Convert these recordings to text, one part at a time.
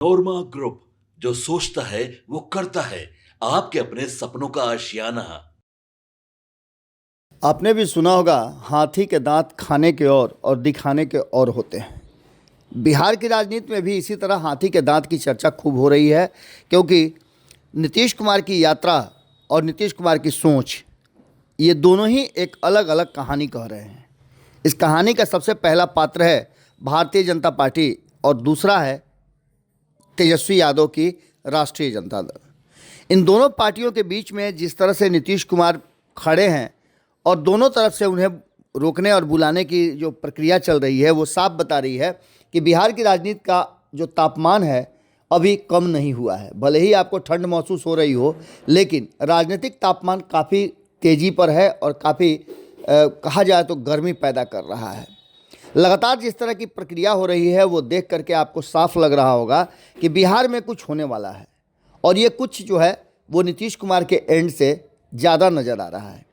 नोरमा group, जो सोचता है वो करता है। आपके अपने सपनों का आशियाना। आपने भी सुना होगा, हाथी के दांत खाने के और दिखाने के और होते हैं। बिहार की राजनीति में भी इसी तरह हाथी के दांत की चर्चा खूब हो रही है, क्योंकि नीतीश कुमार की यात्रा और नीतीश कुमार की सोच, ये दोनों ही एक अलग अलग कहानी कह रहे हैं। इस कहानी का सबसे पहला पात्र है भारतीय जनता पार्टी और दूसरा है तेजस्वी यादव की राष्ट्रीय जनता दल। इन दोनों पार्टियों के बीच में जिस तरह से नीतीश कुमार खड़े हैं और दोनों तरफ से उन्हें रोकने और बुलाने की जो प्रक्रिया चल रही है, वो साफ बता रही है कि बिहार की राजनीति का जो तापमान है अभी कम नहीं हुआ है। भले ही आपको ठंड महसूस हो रही हो, लेकिन राजनीतिक तापमान काफ़ी तेज़ी पर है और काफ़ी कहा जाए तो गर्मी पैदा कर रहा है। लगातार जिस तरह की प्रक्रिया हो रही है, वो देख करके आपको साफ लग रहा होगा कि बिहार में कुछ होने वाला है, और ये कुछ जो है वो नीतीश कुमार के एंड से ज़्यादा नज़र आ रहा है।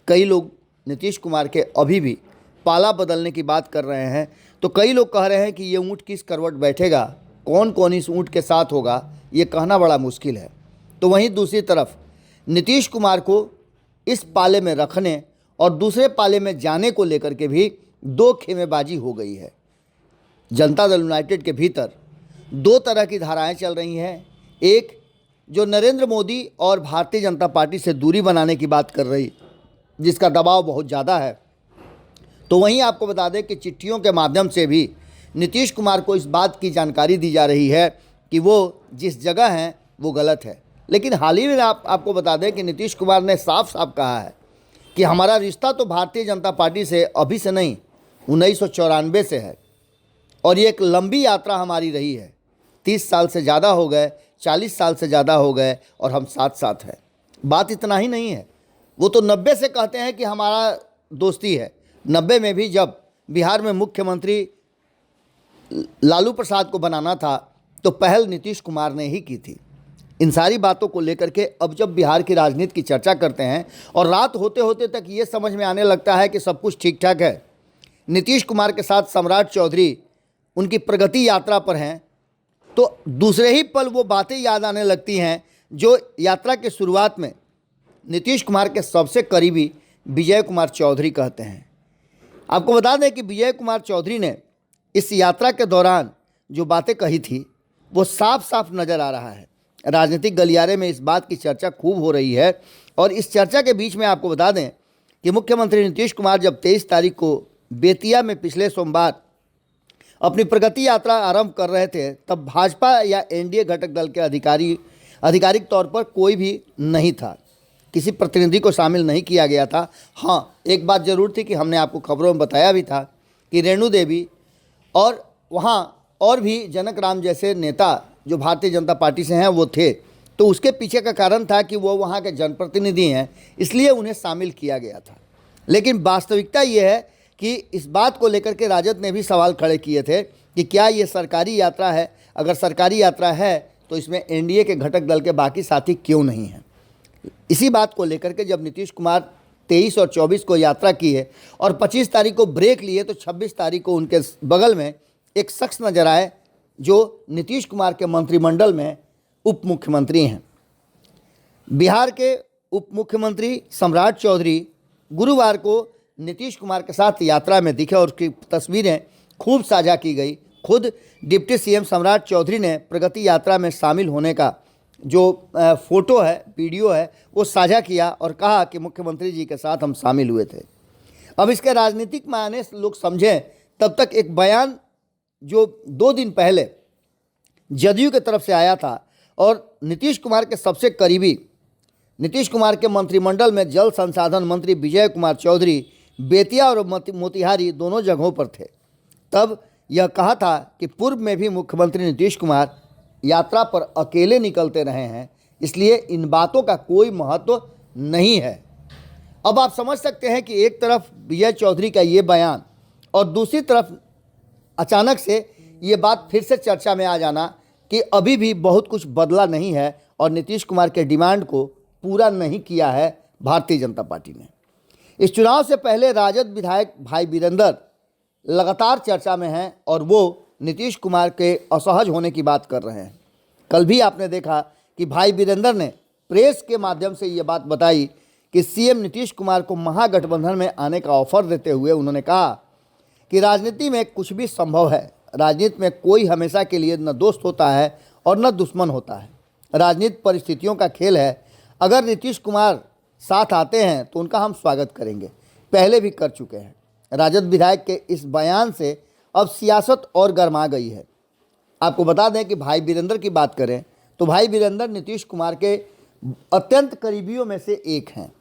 कई लोग नीतीश कुमार के अभी भी पाला बदलने की बात कर रहे हैं, तो कई लोग कह रहे हैं कि ये ऊँट किस करवट बैठेगा, कौन कौन इस ऊँट के साथ होगा, ये कहना बड़ा मुश्किल है। तो वहीं दूसरी तरफ नीतीश कुमार को इस पाले में रखने और दूसरे पाले में जाने को लेकर के भी दो खेमेबाजी हो गई है। जनता दल यूनाइटेड के भीतर दो तरह की धाराएं चल रही हैं। एक जो नरेंद्र मोदी और भारतीय जनता पार्टी से दूरी बनाने की बात कर रही, जिसका दबाव बहुत ज़्यादा है। तो वहीं आपको बता दें कि चिट्ठियों के माध्यम से भी नीतीश कुमार को इस बात की जानकारी दी जा रही है कि वो जिस जगह हैं वो गलत है। लेकिन हाल ही में आपको बता दें कि नीतीश कुमार ने साफ साफ कहा है कि हमारा रिश्ता तो भारतीय जनता पार्टी से अभी से नहीं, 1994 से है, और ये एक लंबी यात्रा हमारी रही है। 30 साल से ज़्यादा हो गए, 40 साल से ज़्यादा हो गए, और हम साथ साथ हैं। बात इतना ही नहीं है, वो तो 90 से कहते हैं कि हमारा दोस्ती है। 90 में भी जब बिहार में मुख्यमंत्री लालू प्रसाद को बनाना था, तो पहल नीतीश कुमार ने ही की थी। इन सारी बातों को लेकर के अब जब बिहार की राजनीति की चर्चा करते हैं, और रात होते होते तक ये समझ में आने लगता है कि सब कुछ ठीक ठाक है, नीतीश कुमार के साथ सम्राट चौधरी उनकी प्रगति यात्रा पर हैं, तो दूसरे ही पल वो बातें याद आने लगती हैं जो यात्रा के शुरुआत में नीतीश कुमार के सबसे करीबी विजय कुमार चौधरी कहते हैं। आपको बता दें कि विजय कुमार चौधरी ने इस यात्रा के दौरान जो बातें कही थी, वो साफ साफ नज़र आ रहा है। राजनीतिक गलियारे में इस बात की चर्चा खूब हो रही है, और इस चर्चा के बीच में आपको बता दें कि मुख्यमंत्री नीतीश कुमार जब 23 तारीख को बेतिया में पिछले सोमवार अपनी प्रगति यात्रा आरंभ कर रहे थे, तब भाजपा या एनडीए घटक दल के आधिकारिक तौर पर कोई भी नहीं था, किसी प्रतिनिधि को शामिल नहीं किया गया था। हाँ, एक बात ज़रूर थी कि हमने आपको खबरों में बताया भी था कि रेणु देवी और वहाँ और भी जनक राम जैसे नेता जो भारतीय जनता पार्टी से हैं वो थे। तो उसके पीछे का कारण था कि वो वहाँ के जनप्रतिनिधि हैं, इसलिए उन्हें शामिल किया गया था। लेकिन वास्तविकता ये है कि इस बात को लेकर के राजद ने भी सवाल खड़े किए थे कि क्या ये सरकारी यात्रा है? अगर सरकारी यात्रा है तो इसमें एनडीए के घटक दल के बाकी साथी क्यों नहीं हैं? इसी बात को लेकर के जब नीतीश कुमार 23 और 24 को यात्रा की है और 25 तारीख को ब्रेक लिए, तो 26 तारीख को उनके बगल में एक शख्स नजर आए जो नीतीश कुमार के मंत्रिमंडल में उप मुख्यमंत्री हैं। बिहार के उप मुख्यमंत्री सम्राट चौधरी गुरुवार को नीतीश कुमार के साथ यात्रा में दिखे, और उसकी तस्वीरें खूब साझा की गई। खुद डिप्टी सीएम सम्राट चौधरी ने प्रगति यात्रा में शामिल होने का जो फोटो है, वीडियो है, वो साझा किया और कहा कि मुख्यमंत्री जी के साथ हम शामिल हुए थे। अब इसके राजनीतिक मायने लोग समझें, तब तक एक बयान जो 2 दिन पहले जदयू की तरफ से आया था, और नीतीश कुमार के सबसे करीबी, नीतीश कुमार के मंत्रिमंडल में जल संसाधन मंत्री विजय कुमार चौधरी बेतिया और मोतिहारी दोनों जगहों पर थे। तब यह कहा था कि पूर्व में भी मुख्यमंत्री नीतीश कुमार यात्रा पर अकेले निकलते रहे हैं, इसलिए इन बातों का कोई महत्व नहीं है। अब आप समझ सकते हैं कि एक तरफ विजय चौधरी का ये बयान और दूसरी तरफ अचानक से ये बात फिर से चर्चा में आ जाना कि अभी भी बहुत कुछ बदला नहीं है और नीतीश कुमार के डिमांड को पूरा नहीं किया है भारतीय जनता पार्टी ने। इस चुनाव से पहले राजद विधायक भाई वीरेंद्र लगातार चर्चा में हैं और वो नीतीश कुमार के असहज होने की बात कर रहे हैं। कल भी आपने देखा कि भाई वीरेंद्र ने प्रेस के माध्यम से ये बात बताई कि सीएम नीतीश कुमार को महागठबंधन में आने का ऑफर देते हुए उन्होंने कहा कि राजनीति में कुछ भी संभव है। राजनीति में कोई हमेशा के लिए न दोस्त होता है और न दुश्मन होता है। राजनीति परिस्थितियों का खेल है। अगर नीतीश कुमार साथ आते हैं तो उनका हम स्वागत करेंगे, पहले भी कर चुके हैं। राजद विधायक के इस बयान से अब सियासत और गर्मा गई है। आपको बता दें कि भाई वीरेंद्र की बात करें तो भाई वीरेंद्र नीतीश कुमार के अत्यंत करीबियों में से एक हैं।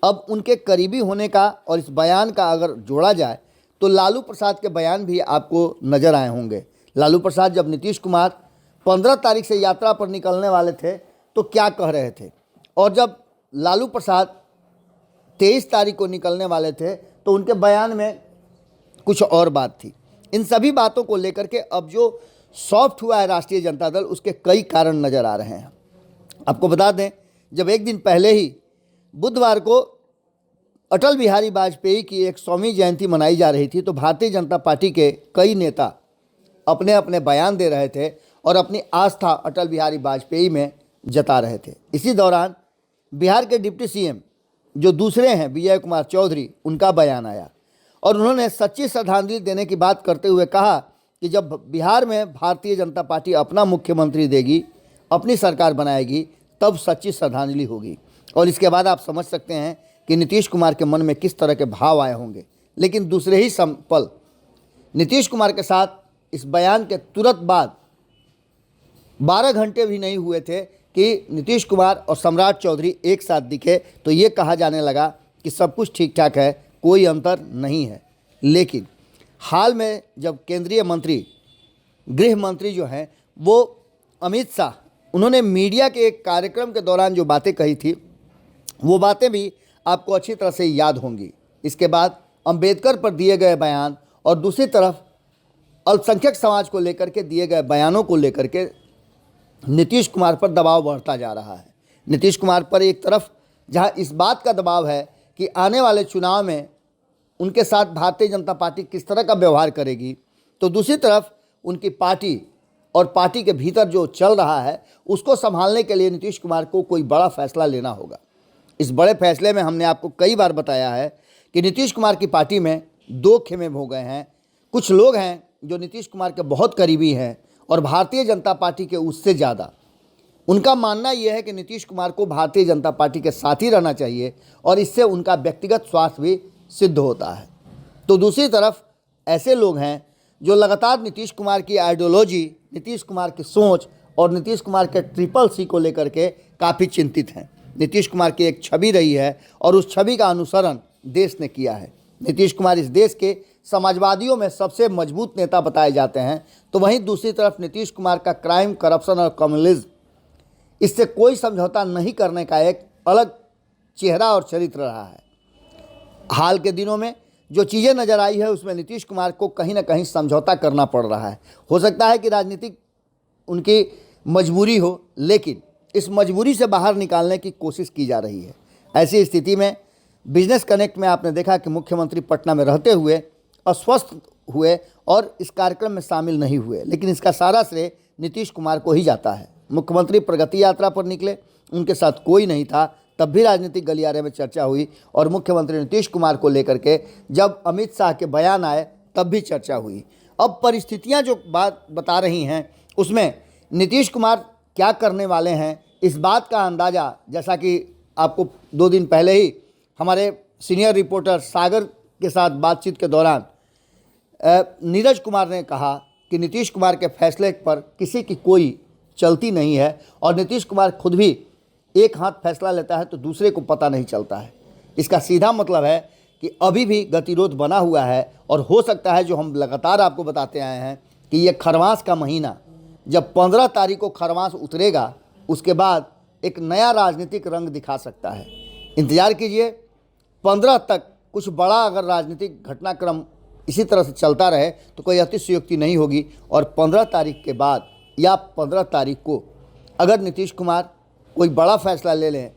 अब उनके करीबी होने का और इस बयान का अगर जोड़ा जाए तो लालू प्रसाद के बयान भी आपको नज़र आए होंगे। लालू प्रसाद जब नीतीश कुमार 15 तारीख से यात्रा पर निकलने वाले थे तो क्या कह रहे थे, और जब लालू प्रसाद 23 तारीख को निकलने वाले थे तो उनके बयान में कुछ और बात थी। इन सभी बातों को लेकर के अब जो सॉफ्ट हुआ है राष्ट्रीय जनता दल, उसके कई कारण नज़र आ रहे हैं। आपको बता दें, जब एक दिन पहले ही बुधवार को अटल बिहारी वाजपेयी की 100वीं जयंती मनाई जा रही थी तो भारतीय जनता पार्टी के कई नेता अपने अपने बयान दे रहे थे और अपनी आस्था अटल बिहारी वाजपेयी में जता रहे थे। इसी दौरान बिहार के डिप्टी सीएम जो दूसरे हैं विजय कुमार चौधरी, उनका बयान आया और उन्होंने सच्ची श्रद्धांजलि देने की बात करते हुए कहा कि जब बिहार में भारतीय जनता पार्टी अपना मुख्यमंत्री देगी, अपनी सरकार बनाएगी, तब सच्ची श्रद्धांजलि होगी। और इसके बाद आप समझ सकते हैं कि नीतीश कुमार के मन में किस तरह के भाव आए होंगे। लेकिन दूसरे ही पल नीतीश कुमार के साथ इस बयान के तुरंत बाद 12 घंटे भी नहीं हुए थे कि नीतीश कुमार और सम्राट चौधरी एक साथ दिखे तो ये कहा जाने लगा कि सब कुछ ठीक ठाक है, कोई अंतर नहीं है। लेकिन हाल में जब केंद्रीय मंत्री, गृह मंत्री जो हैं वो अमित शाह, उन्होंने मीडिया के एक कार्यक्रम के दौरान जो बातें कही थी वो बातें भी आपको अच्छी तरह से याद होंगी। इसके बाद अंबेडकर पर दिए गए बयान और दूसरी तरफ अल्पसंख्यक समाज को लेकर के दिए गए बयानों को लेकर के नीतीश कुमार पर दबाव बढ़ता जा रहा है। नीतीश कुमार पर एक तरफ जहां इस बात का दबाव है कि आने वाले चुनाव में उनके साथ भारतीय जनता पार्टी किस तरह का व्यवहार करेगी, तो दूसरी तरफ उनकी पार्टी और पार्टी के भीतर जो चल रहा है उसको संभालने के लिए नीतीश कुमार को कोई बड़ा फैसला लेना होगा। इस बड़े फैसले में हमने आपको कई बार बताया है कि नीतीश कुमार की पार्टी में दो खेमे हो गए हैं। कुछ लोग हैं जो नीतीश कुमार के बहुत करीबी हैं और भारतीय जनता पार्टी के उससे ज़्यादा। उनका मानना यह है कि नीतीश कुमार को भारतीय जनता पार्टी के साथ ही रहना चाहिए और इससे उनका व्यक्तिगत स्वार्थ भी सिद्ध होता है। तो दूसरी तरफ ऐसे लोग हैं जो लगातार नीतीश कुमार की आइडियोलॉजी, नीतीश कुमार की सोच और नीतीश कुमार के ट्रिपल सी को लेकर के काफ़ी चिंतित हैं। नीतीश कुमार की एक छवि रही है और उस छवि का अनुसरण देश ने किया है। नीतीश कुमार इस देश के समाजवादियों में सबसे मजबूत नेता बताए जाते हैं, तो वहीं दूसरी तरफ नीतीश कुमार का क्राइम, करप्शन और कम्युनिज्म, इससे कोई समझौता नहीं करने का एक अलग चेहरा और चरित्र रहा है। हाल के दिनों में जो चीज़ें नज़र आई है उसमें नीतीश कुमार को कहीं ना कहीं समझौता करना पड़ रहा है। हो सकता है कि राजनीतिक उनकी मजबूरी हो, लेकिन इस मजबूरी से बाहर निकालने की कोशिश की जा रही है। ऐसी स्थिति में बिजनेस कनेक्ट में आपने देखा कि मुख्यमंत्री पटना में रहते हुए अस्वस्थ हुए और इस कार्यक्रम में शामिल नहीं हुए, लेकिन इसका सारा श्रेय नीतीश कुमार को ही जाता है। मुख्यमंत्री प्रगति यात्रा पर निकले, उनके साथ कोई नहीं था, तब भी राजनीतिक गलियारे में चर्चा हुई और मुख्यमंत्री नीतीश कुमार को लेकर के जब अमित शाह के बयान आए तब भी चर्चा हुई। अब परिस्थितियां जो बात बता रही हैं उसमें नीतीश कुमार क्या करने वाले हैं, इस बात का अंदाज़ा, जैसा कि आपको 2 दिन पहले ही हमारे सीनियर रिपोर्टर सागर के साथ बातचीत के दौरान नीरज कुमार ने कहा कि नीतीश कुमार के फैसले पर किसी की कोई चलती नहीं है और नीतीश कुमार खुद भी एक हाथ फैसला लेता है तो दूसरे को पता नहीं चलता है। इसका सीधा मतलब है कि अभी भी गतिरोध बना हुआ है और हो सकता है, जो हम लगातार आपको बताते आए हैं, कि ये खरवास का महीना जब 15 तारीख को खरवास उतरेगा उसके बाद एक नया राजनीतिक रंग दिखा सकता है। इंतज़ार कीजिए, 15 तक कुछ बड़ा अगर राजनीतिक घटनाक्रम इसी तरह से चलता रहे तो कोई अतिशयोक्ति नहीं होगी और 15 तारीख के बाद या 15 तारीख को अगर नीतीश कुमार कोई बड़ा फैसला ले लें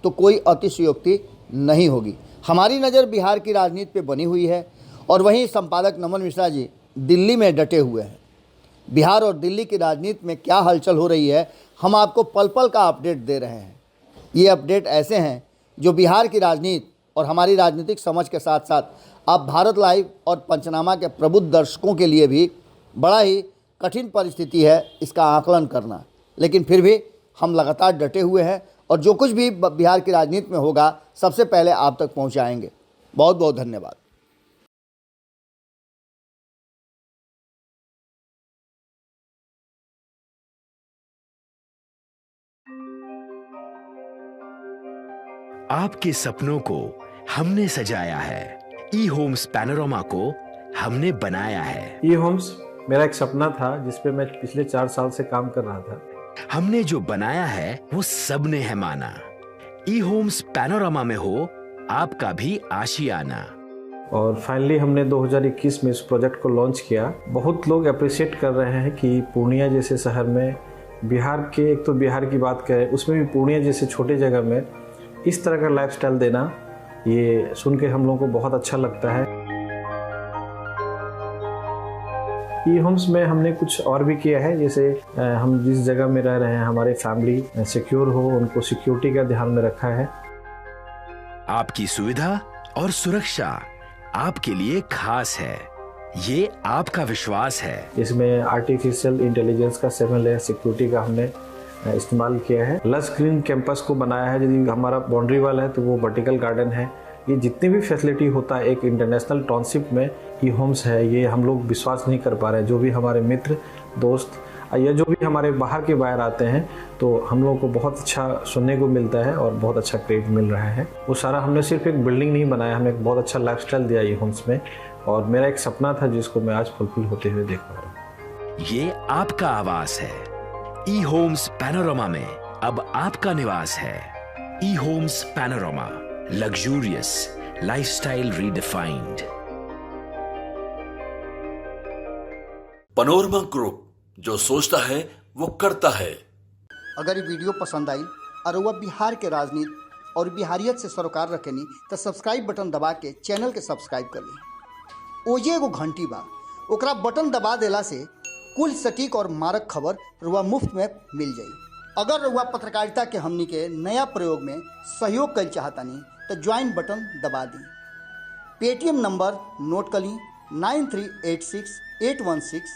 तो कोई अतिशयोक्ति नहीं होगी। हमारी नज़र बिहार की राजनीति पे बनी हुई है और वहीं संपादक नमन मिश्रा जी दिल्ली में डटे हुए हैं। बिहार और दिल्ली की राजनीति में क्या हलचल हो रही है, हम आपको पल पल का अपडेट दे रहे हैं। ये अपडेट ऐसे हैं जो बिहार की राजनीति और हमारी राजनीतिक समझ के साथ साथ आप भारत लाइव और पंचनामा के प्रबुद्ध दर्शकों के लिए भी बड़ा ही कठिन परिस्थिति है इसका आकलन करना, लेकिन फिर भी हम लगातार डटे हुए हैं और जो कुछ भी बिहार की राजनीति में होगा सबसे पहले आप तक पहुंचाएंगे। बहुत बहुत धन्यवाद। आपके सपनों को हमने सजाया है, ई होम्स पैनोरामा को हमने बनाया है। ई होम्स मेरा एक सपना था जिस पे मैं पिछले 4 साल से काम कर रहा था। हमने जो बनाया है वो सबने है माना। ई होम्स पैनोरामा में हो आपका भी आशियाना। और फाइनली हमने 2021 में इस प्रोजेक्ट को लॉन्च किया। बहुत लोग अप्रिशिएट कर रहे हैं कि पूर्णिया जैसे शहर में, बिहार के, एक तो बिहार की बात करें उसमें भी पूर्णिया जैसे छोटे जगह में इस तरह का लाइफस्टाइल देना, ये सुन के हम लोगों को बहुत अच्छा लगता है। ई होम्स में हमने कुछ और भी किया है, जैसे हम जिस जगह में रह रहे हैं हमारे फैमिली सिक्योर हो, उनको सिक्योरिटी का ध्यान में रखा है। आपकी सुविधा और सुरक्षा आपके लिए खास है, ये आपका विश्वास है। इसमें आर्टिफिशियल इंटेलिजेंस का 7 लेयर सिक्योरिटी का हमने इस्तेमाल किया है। लश ग्रीन कैंपस को बनाया है। यदि हमारा बाउंड्री वाल है तो वो वर्टिकल गार्डन है। ये जितनी भी फैसिलिटी होता है एक इंटरनेशनल टाउनशिप में ई होम्स है, ये हम लोग विश्वास नहीं कर पा रहे हैं। जो भी हमारे मित्र दोस्त या जो भी हमारे बाहर के बाहर आते हैं तो हम लोगों को बहुत अच्छा सुनने को मिलता है और बहुत अच्छा क्रेडिट मिल रहा है। वो सारा हमने सिर्फ एक बिल्डिंग नहीं बनाया, हमें एक बहुत अच्छा लाइफस्टाइल दिया ई होम्स में, और मेरा एक सपना था जिसको मैं आज फुलफिल होते हुए देख पा रहा हूँ। ये आपका आवास है। ई होम्स पैनोरामा में अब आपका निवास है। E homes Panorama, luxurious lifestyle redefined. Panorama group, जो सोचता है वो करता है। अगर ये वीडियो पसंद आई और वह बिहार के राजनीति और बिहारियत से सरोकार रखेनी तो सब्सक्राइब बटन दबा के चैनल के सब्सक्राइब कर ली। ओजे एगो घंटी बा, ओकरा बटन दबा देला से कुल सटीक और मारक खबर रुआ मुफ्त में मिल जाई। अगर रुआ पत्रकारिता के हमनी के नया प्रयोग में सहयोग कर चाहतानी तो ज्वाइन बटन दबा दी। पेटीएम नंबर नोट कर ली 9386 816